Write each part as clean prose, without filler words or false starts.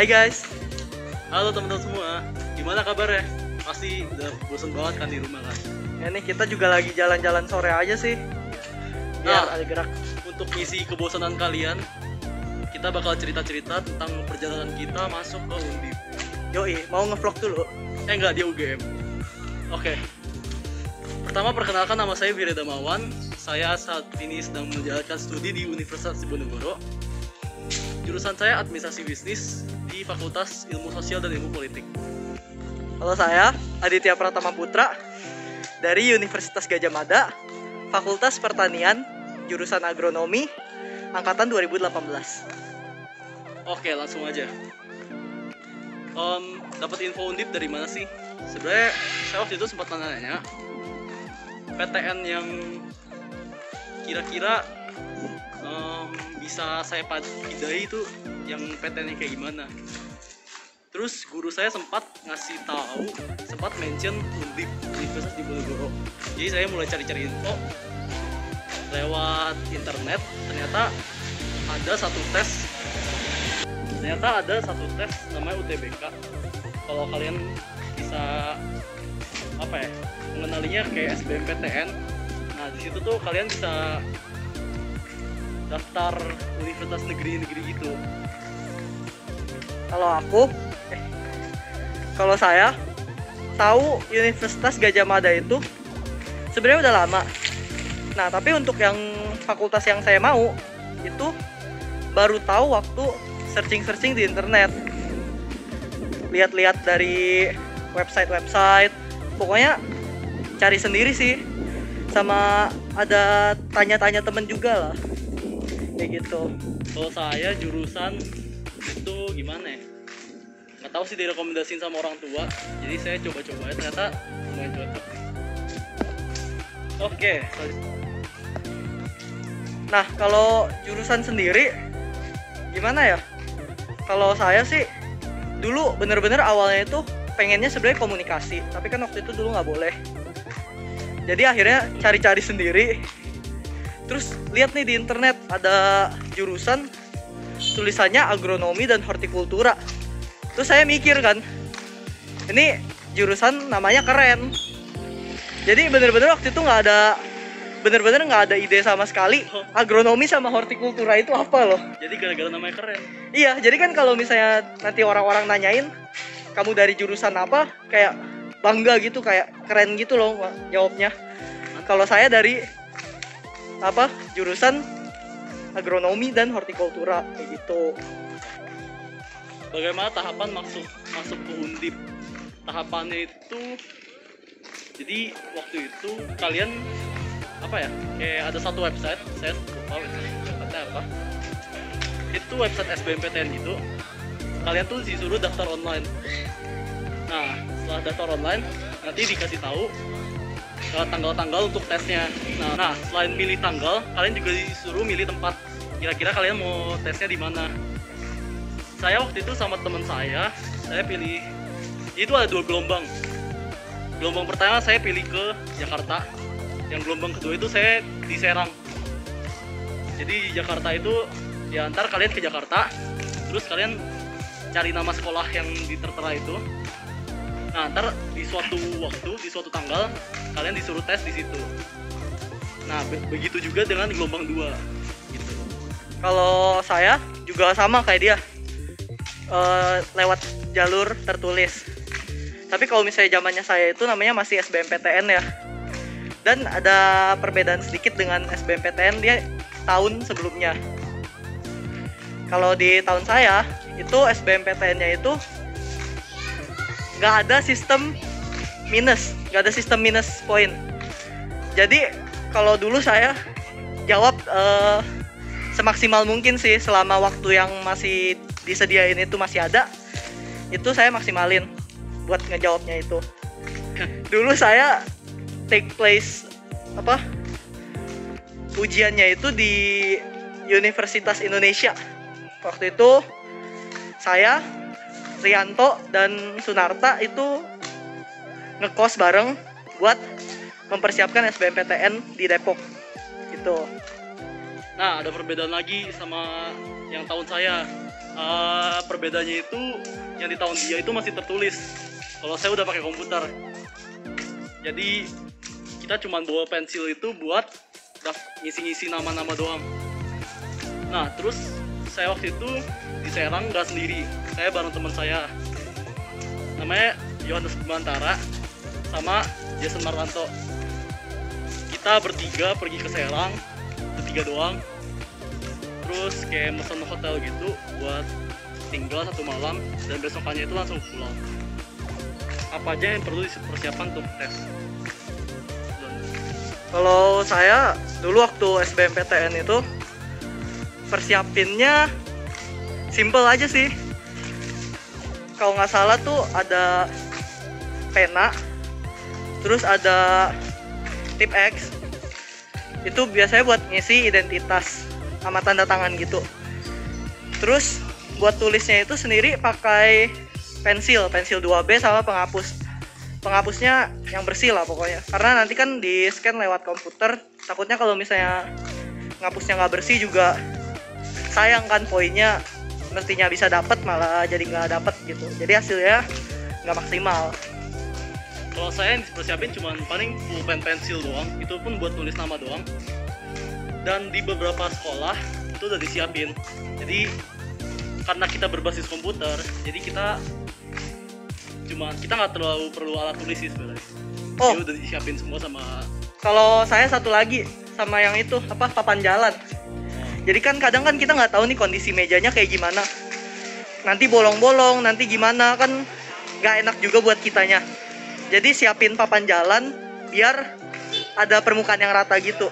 Hai guys. Halo teman-teman semua, gimana kabarnya? Pasti udah bosan banget kan di rumah kan? Ya nih kita juga lagi jalan-jalan sore aja sih. Biar ada gerak. Untuk ngisi kebosanan kalian, kita bakal cerita-cerita tentang perjalanan kita masuk ke Undip. Yoi, mau ngevlog dulu. Enggak, dia UGM. Oke. Pertama perkenalkan, nama saya Wirya Damawan. Saya saat ini sedang menjalankan studi di Universitas Diponegoro. Jurusan saya administrasi bisnis di Fakultas Ilmu Sosial dan Ilmu Politik. Kalau saya Aditya Pratama Putra dari Universitas Gadjah Mada, Fakultas Pertanian, jurusan Agronomi, angkatan 2018. Oke, langsung aja. Dapat info Undip dari mana sih? Sebenarnya saya waktu itu sempat nanya PTN yang kira-kira bisa saya pidai itu yang PTN-nya kayak gimana. Terus guru saya sempat ngasih tahu, sempat mention Undip Universitas Diponegoro. Jadi saya mulai cari-cari info lewat internet. Ternyata ada satu tes namanya UTBK. Kalau kalian bisa mengenalinya kayak SBMPTN. Nah di situ tuh kalian bisa daftar universitas negeri-negeri gitu. Kalau saya tahu Universitas Gadjah Mada itu sebenarnya udah lama. Nah tapi untuk yang fakultas yang saya mau itu baru tahu waktu searching di internet, lihat-lihat dari website, pokoknya cari sendiri sih, sama ada tanya-tanya temen juga lah, kayak gitu. Kalau saya jurusan itu gimana ya? Nggak tahu sih, direkomendasiin sama orang tua, jadi saya coba-coba ya, ternyata lumayan cocok. Oke. Nah kalau jurusan sendiri gimana ya? Kalau saya sih dulu bener-bener awalnya itu pengennya sebenarnya komunikasi, tapi kan waktu itu dulu nggak boleh. Jadi akhirnya cari-cari sendiri. Terus lihat nih di internet ada jurusan tulisannya agronomi dan hortikultura. Terus saya mikir kan, ini jurusan namanya keren. Jadi bener-bener waktu itu nggak ada ide sama sekali agronomi sama hortikultura itu apa loh. Jadi gara-gara namanya keren. Iya, jadi kan kalau misalnya nanti orang-orang nanyain kamu dari jurusan apa, kayak bangga gitu, kayak keren gitu loh jawabnya. Kalau saya dari jurusan agronomi dan hortikultura kayak gitu. Bagaimana tahapan masuk ke Undip? Tahapannya itu, jadi waktu itu kalian kayak ada satu website, saya lupa website apa. Itu website SBMPTN gitu. Kalian tuh disuruh daftar online. Nah, setelah daftar online, nanti dikasih tahu tanggal-tanggal untuk tesnya. Nah, selain milih tanggal, kalian juga disuruh milih tempat. Kira-kira kalian mau tesnya di mana? Saya waktu itu sama teman saya pilih. Itu ada 2 gelombang. Gelombang pertama saya pilih ke Jakarta. Yang gelombang kedua itu saya di Serang. Jadi di Jakarta itu ya antar kalian ke Jakarta, terus kalian cari nama sekolah yang tertera itu. Nah, ntar di suatu waktu, di suatu tanggal kalian disuruh tes di situ. Nah, begitu juga dengan gelombang 2 gitu. Kalau saya juga sama kayak dia, lewat jalur tertulis. Tapi kalau misalnya zamannya saya itu namanya masih SBMPTN ya. Dan ada perbedaan sedikit dengan SBMPTN, dia tahun sebelumnya. Kalau di tahun saya itu SBMPTN-nya itu nggak ada sistem minus poin. Jadi kalau dulu saya jawab semaksimal mungkin sih, selama waktu yang masih disediain itu masih ada, itu saya maksimalin buat ngejawabnya itu. Dulu saya take place ujiannya itu di Universitas Indonesia. Waktu itu saya, Rianto, dan Sunarta itu ngekos bareng buat mempersiapkan SBMPTN di Depok gitu. Nah, ada perbedaan lagi sama yang tahun saya. Perbedaannya itu yang di tahun dia itu masih tertulis. Kalau saya udah pakai komputer. Jadi kita cuma bawa pensil itu buat ngisi-ngisi nama-nama doang. Nah, terus saya waktu itu di Serang nggak sendiri. Saya bareng teman saya. Namanya Yohanes Bimantara sama Jason Martanto. Kita bertiga pergi ke Serang, bertiga doang. Terus kayak mesen hotel gitu buat tinggal 1 malam dan besokannya itu langsung pulang. Apa aja yang perlu dipersiapkan untuk tes? Kalau saya dulu waktu SBMPTN itu persiapinnya simple aja sih. Kalau nggak salah tuh ada pena, terus ada tip X. Itu biasanya buat ngisi identitas sama tanda tangan gitu. Terus buat tulisnya itu sendiri pakai pensil 2B sama penghapus. Penghapusnya yang bersih lah pokoknya, karena nanti kan di scan lewat komputer, takutnya kalau misalnya ngapusnya nggak bersih juga sayang kan, poinnya mestinya bisa dapat malah jadi nggak dapat gitu, jadi hasilnya nggak maksimal. Kalau saya yang dipersiapin cuma paling pulpen pensil doang, itu pun buat tulis nama doang. Dan di beberapa sekolah itu udah disiapin. Jadi karena kita berbasis komputer, jadi kita nggak terlalu perlu alat tulis sih sebenarnya. Oh, dia udah disiapin semua sama. Kalau saya satu lagi sama yang itu papan jalan. Jadi kan kadang kan kita nggak tahu nih kondisi mejanya kayak gimana. Nanti bolong-bolong, nanti gimana kan nggak enak juga buat kitanya. Jadi siapin papan jalan biar ada permukaan yang rata gitu.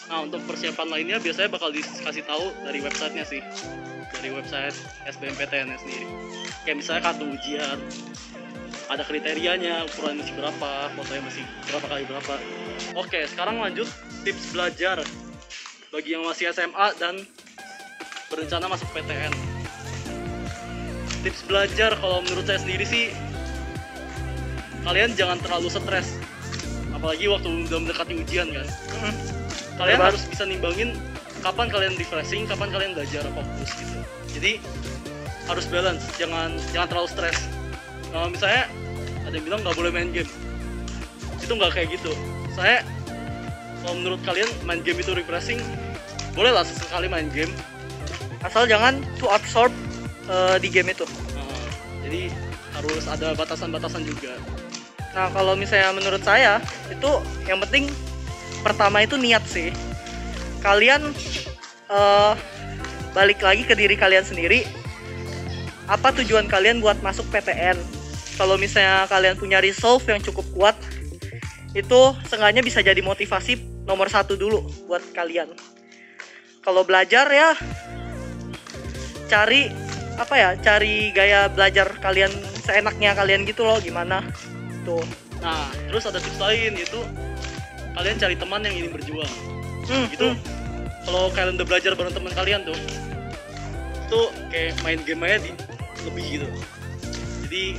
Nah, untuk persiapan lainnya biasanya bakal dikasih tahu dari websitenya sih. Dari website SBMPTN sendiri. Kayak misalnya kartu ujian, ada kriterianya, ukuran masih berapa, fotonya masih berapa kali berapa. Oke, sekarang lanjut tips belajar bagi yang masih SMA dan berencana masuk PTN. Tips belajar kalau menurut saya sendiri sih, kalian jangan terlalu stres, apalagi waktu udah mendekati ujian kan. Kalian harus bisa nimbangin kapan kalian refreshing, kapan kalian belajar fokus gitu. Jadi harus balance, jangan terlalu stres. Misalnya ada yang bilang nggak boleh main game, itu nggak kayak gitu. Kalau menurut kalian main game itu refreshing, bolehlah sesekali main game, asal jangan too absorb di game itu. Jadi harus ada batasan-batasan juga. Nah, kalau misalnya menurut saya itu yang penting pertama itu niat sih. Kalian balik lagi ke diri kalian sendiri. Apa tujuan kalian buat masuk PTN? Kalau misalnya kalian punya resolve yang cukup kuat, itu seenggaknya bisa jadi motivasi nomor 1 dulu buat kalian. Kalau belajar ya cari gaya belajar kalian seenaknya kalian gitu loh, gimana tuh. Nah, terus ada tips lain, yaitu kalian cari teman yang ingin berjuang. Gitu. Kalau kalian udah belajar bareng teman kalian tuh, itu kayak main game aja lebih gitu. Jadi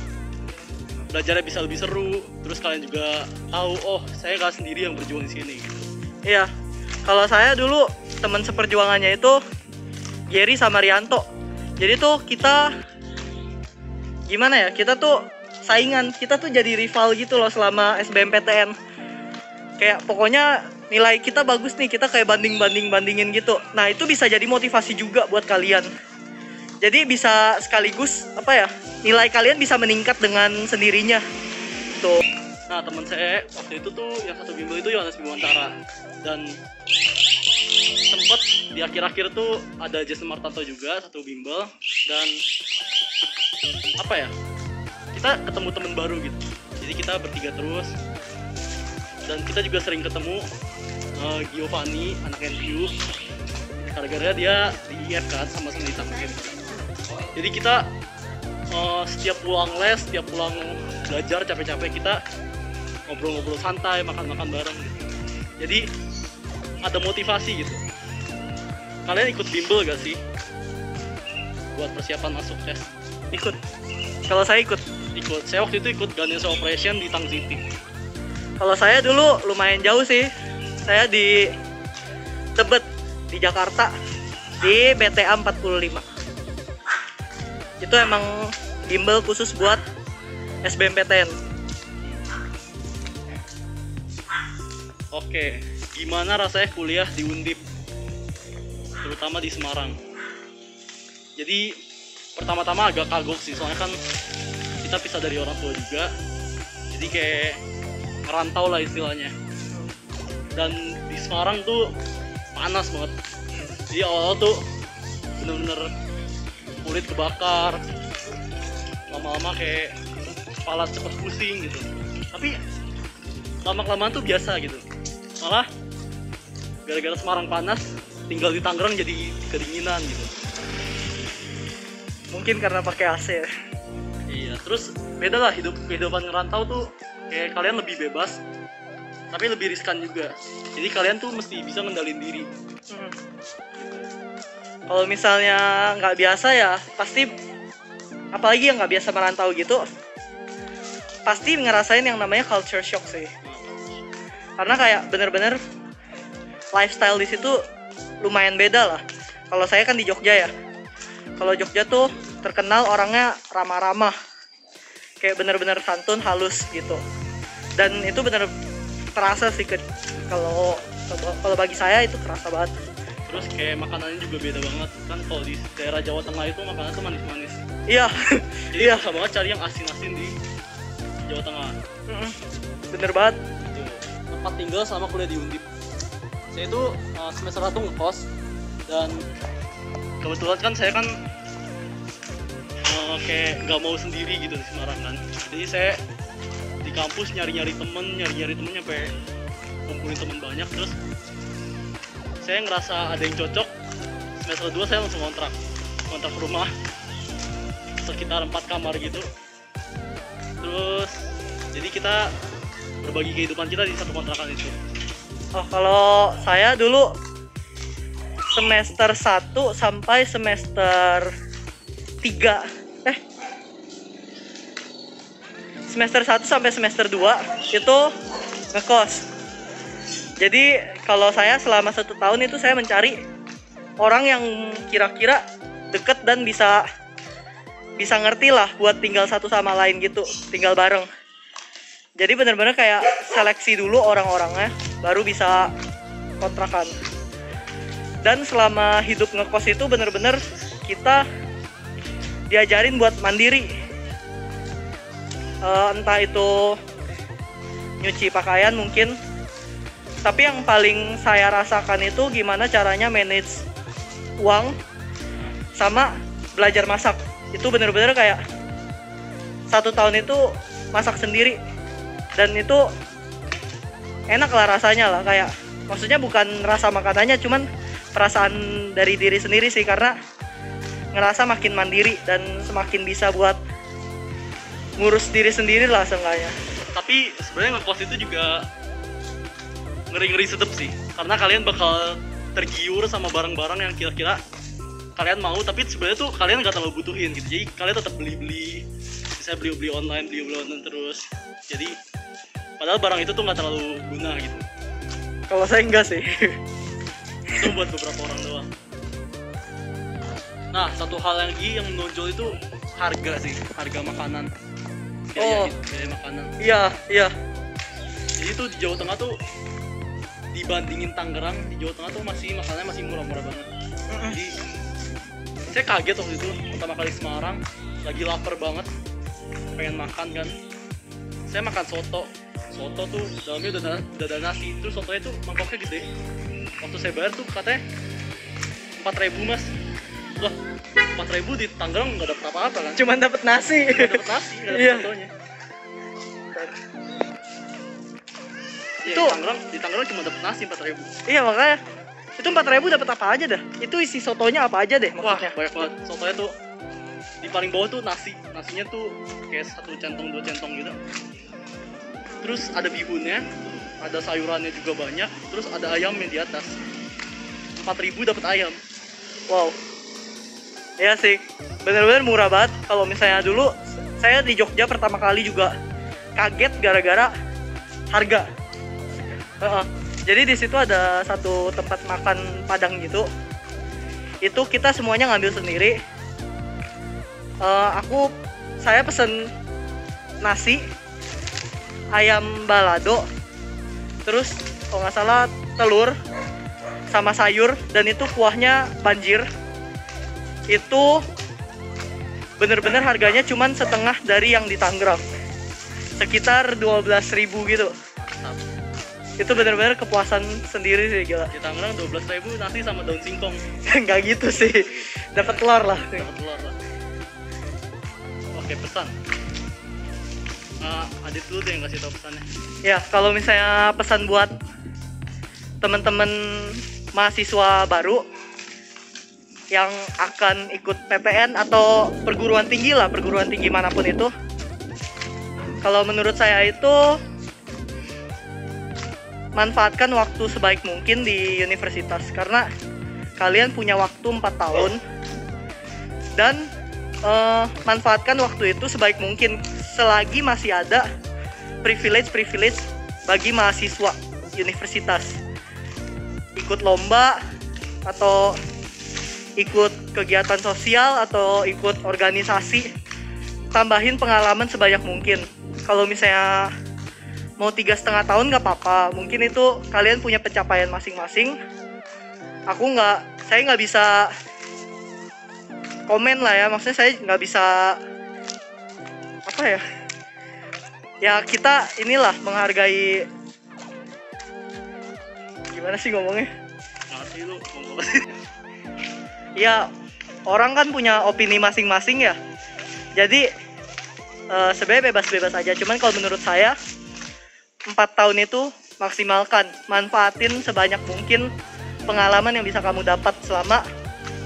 belajarnya bisa lebih seru. Terus kalian juga tahu, oh saya gak sendiri yang berjuang di sini. Gitu. Iya. Kalau saya dulu teman seperjuangannya itu Gary sama Rianto. Jadi tuh kita gimana ya? Kita tuh saingan. Kita tuh jadi rival gitu loh selama SBMPTN. Kayak pokoknya nilai kita bagus nih, kita kayak bandingin gitu. Nah, itu bisa jadi motivasi juga buat kalian. Jadi bisa sekaligus nilai kalian bisa meningkat dengan sendirinya. Tuh. Nah, teman saya waktu itu tuh yang satu bimbel itu Yohanes Bimantara, dan sempet di akhir-akhir tuh ada Jason Martanto juga satu bimbel, dan kita ketemu teman baru gitu. Jadi kita bertiga terus, dan kita juga sering ketemu Giovanni, anak NTU, gara-gara dia di IF kan, sama-sama ditangkapin. Jadi kita setiap pulang les, setiap pulang belajar capek-capek, kita ngobrol-ngobrol santai, makan-makan bareng gitu. Jadi ada motivasi gitu. Kalian ikut bimbel gak sih buat persiapan masuk tes? Ikut. Kalau saya ikut. Saya waktu itu ikut Ganesha Operation di Tang City. Kalau saya dulu lumayan jauh sih. Saya di Tebet di Jakarta di BTA 45. Itu emang bimbel khusus buat SBMPTN. Oke, gimana rasanya kuliah di Undip? Terutama di Semarang. Jadi pertama-tama agak kagok sih, soalnya kan kita pisah dari orang tua juga. Jadi kayak ngerantau lah istilahnya. Dan di Semarang tuh panas banget. Jadi awal tuh bener-bener kulit kebakar, lama-lama kayak kepala cepet pusing gitu. Tapi lama-kelamaan tuh biasa gitu. Malah gara-gara Semarang panas, tinggal di Tangerang jadi kedinginan gitu. Mungkin karena pakai AC ya. Iya, terus beda lah kehidupan ngerantau tuh kayak kalian lebih bebas, tapi lebih riskan juga. Jadi kalian tuh mesti bisa ngendalin diri. Kalau misalnya nggak biasa ya pasti, apalagi yang nggak biasa merantau gitu, pasti ngerasain yang namanya culture shock sih. Karena kayak bener-bener lifestyle di situ lumayan beda lah. Kalau saya kan di Jogja ya. Kalau Jogja tuh terkenal orangnya ramah-ramah, kayak bener-bener santun, halus gitu. Dan itu bener terasa sih kalau bagi saya itu kerasa banget. Terus kayak makanannya juga beda banget kan. Kalau di daerah Jawa Tengah itu makanan tuh manis-manis. Iya. Jadi Iya. susah banget cari yang asin-asin di Jawa Tengah. Bener banget. Tuh, tempat tinggal sama kuliah di Undip. Saya itu semester 1 ngekos, dan kebetulan kan saya kan kayak nggak mau sendiri gitu di Semarang kan. Jadi saya di kampus nyari-nyari temen sampai kumpulin temen banyak. Terus saya ngerasa ada yang cocok. Semester 2 saya langsung kontrak rumah sekitar 4 kamar gitu. Terus jadi kita berbagi kehidupan kita di satu kontrakan itu. Oh, kalau saya dulu semester 1 sampai semester 3 semester 1 sampai semester 2 itu ngekos. Jadi kalau saya selama 1 tahun itu saya mencari orang yang kira-kira deket dan bisa ngerti lah buat tinggal satu sama lain gitu, tinggal bareng. Jadi benar-benar kayak seleksi dulu orang-orangnya, baru bisa kontrakan. Dan selama hidup ngekos itu benar-benar kita diajarin buat mandiri. Entah itu nyuci pakaian mungkin, tapi yang paling saya rasakan itu gimana caranya manage uang sama belajar masak. Itu bener-bener kayak 1 tahun itu masak sendiri, dan itu enak lah rasanya lah. Kayak maksudnya bukan rasa makanannya, cuman perasaan dari diri sendiri sih, karena ngerasa makin mandiri dan semakin bisa buat ngurus diri sendiri lah seenggaknya. Tapi sebenarnya ngekos itu juga ngeri-ngeri sedep sih, karena kalian bakal tergiur sama barang-barang yang kira-kira kalian mau, tapi sebenarnya tuh kalian nggak terlalu butuhin gitu. Jadi kalian tetap beli-beli, bisa beli online terus. Jadi padahal barang itu tuh nggak terlalu guna gitu. Kalau saya enggak sih. Itu buat beberapa orang doang. Nah, satu hal lagi yang menonjol itu harga sih, harga makanan. Biaya makanan. Iya. Jadi tuh di Jawa Tengah tuh dibandingin Tangerang, di Jawa Tengah tuh makanannya masih murah-murah banget. Jadi saya kaget waktu itu pertama kali Semarang, lagi lapar banget, pengen makan kan. Saya makan soto tuh dalamnya udah ada nasi, terus sotonya tuh mangkoknya gede. Waktu saya bayar tuh katanya 4.000 mas. Loh, 4.000 di Tangerang nggak dapet apa-apa kan? Cuman dapet nasi. Nggak dapet nasi, nggak dapet Iya. sotonya. Itu Di Tangerang cuma dapet nasi 4.000. iya, makanya itu 4.000 dapat apa aja dah. Itu isi sotonya apa aja deh Wah, maksudnya. banyak banget. Sotonya tuh di paling bawah tuh nasinya tuh kayak 1 centong 2 centong gitu. Terus ada bihunnya, ada sayurannya juga banyak, terus ada ayamnya di atas. 4.000 dapat ayam. Wow. Iya sih, bener-bener murah banget. Kalau misalnya dulu saya di Jogja pertama kali juga kaget gara-gara harga. Jadi di situ ada satu tempat makan Padang gitu. Itu kita semuanya ngambil sendiri. Saya pesen nasi, ayam balado, terus kalau nggak salah telur sama sayur, dan itu kuahnya banjir. Itu bener-bener harganya cuman setengah dari yang di Tangerang, sekitar 12.000 gitu. Itu bener-bener kepuasan sendiri sih, gila. Di Tangerang 12.000 nasi sama daun singkong. Nggak gitu sih, dapat telur lah. Dapat telur lah. Oke, pesan. Adit dulu deh yang kasih tau pesannya. Ya, kalau misalnya pesan buat teman-teman mahasiswa baru yang akan ikut PTN atau perguruan tinggi lah, perguruan tinggi manapun itu, kalau menurut saya itu manfaatkan waktu sebaik mungkin di universitas, karena kalian punya waktu 4 tahun, dan manfaatkan waktu itu sebaik mungkin selagi masih ada privilege bagi mahasiswa universitas. Ikut lomba atau ikut kegiatan sosial atau ikut organisasi, tambahin pengalaman sebanyak mungkin. Kalau misalnya mau 3,5 tahun nggak apa-apa, mungkin itu kalian punya pencapaian masing-masing. Saya nggak bisa komen lah ya, maksudnya saya nggak bisa apa ya. Ya kita inilah menghargai, gimana sih ngomongnya? Ngasih lu ngomong. Ya orang kan punya opini masing-masing ya. Jadi sebenarnya bebas-bebas aja. Cuman kalau menurut saya 4 tahun itu maksimalkan, manfaatin sebanyak mungkin pengalaman yang bisa kamu dapat selama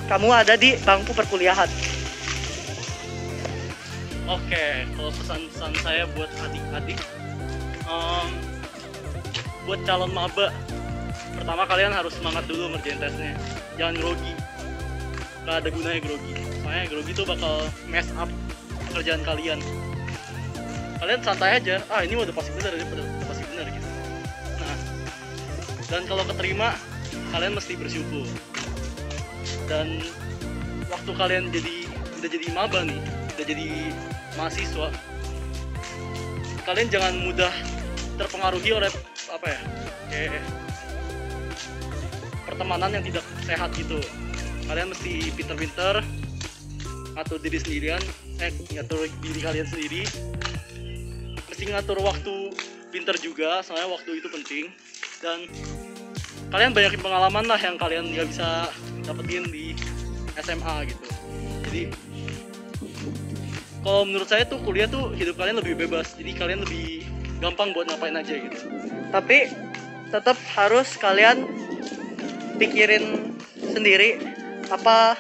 kamu ada di bangku perkuliahan. Oke, kalau pesan-pesan saya buat adik-adik, buat calon maba, pertama kalian harus semangat dulu ngerjain tesnya. Jangan grogi, gak ada gunanya grogi. Soalnya grogi tuh bakal mess up pekerjaan kalian. Kalian santai aja, ini udah pasti benar, udah pasti benar gitu. Nah, dan kalau keterima, kalian mesti bersyukur. Dan waktu kalian udah jadi maba nih, udah jadi mahasiswa, kalian jangan mudah terpengaruhi oleh kayak pertemanan yang tidak sehat gitu. Kalian mesti pinter-pinter ngatur diri sendirian, ngatur diri kalian sendiri, mesti ngatur waktu pinter juga, soalnya waktu itu penting. Dan kalian banyakin pengalaman lah yang kalian nggak bisa dapetin di SMA gitu. Jadi kalau menurut saya tuh kuliah tuh hidup kalian lebih bebas, jadi kalian lebih gampang buat ngapain aja gitu. Tapi tetap harus kalian pikirin sendiri apa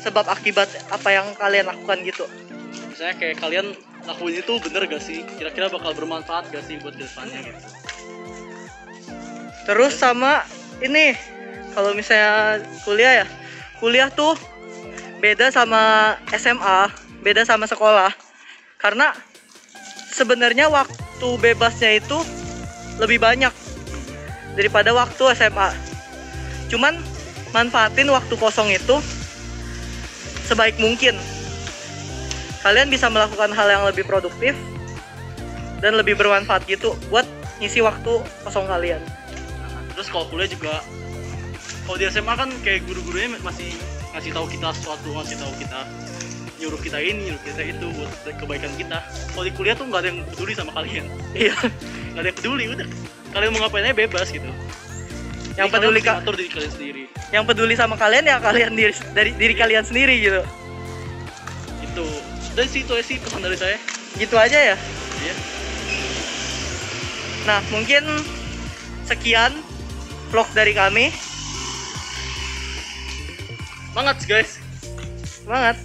sebab akibat apa yang kalian lakukan gitu. Misalnya kayak kalian lakuin itu bener gak sih? Kira-kira bakal bermanfaat gak sih buat kedepannya gitu. Terus sama ini, kalau misalnya kuliah tuh beda sama SMA, beda sama sekolah. Karena sebenarnya waktu bebasnya itu lebih banyak daripada waktu SMA. Cuman manfaatin waktu kosong itu sebaik mungkin. Kalian bisa melakukan hal yang lebih produktif dan lebih bermanfaat gitu buat ngisi waktu kosong kalian. Terus kalau kuliah juga, kalau di SMA kan kayak guru-gurunya masih ngasih tahu kita sesuatu, ngasih tahu kita, nyuruh kita ini, nyuruh kita itu buat kebaikan kita. Kalau di kuliah tuh nggak ada yang peduli sama kalian. Iya, nggak ada yang peduli, udah kalian mau ngapain aja bebas gitu. Yang peduli atur diri kalian sendiri. Yang peduli sama kalian ya kalian dari diri kalian sendiri gitu. Itu dari situ aja sih pesan dari saya. Gitu aja ya. Iya. Nah mungkin sekian vlog dari kami. Semangat guys. Semangat.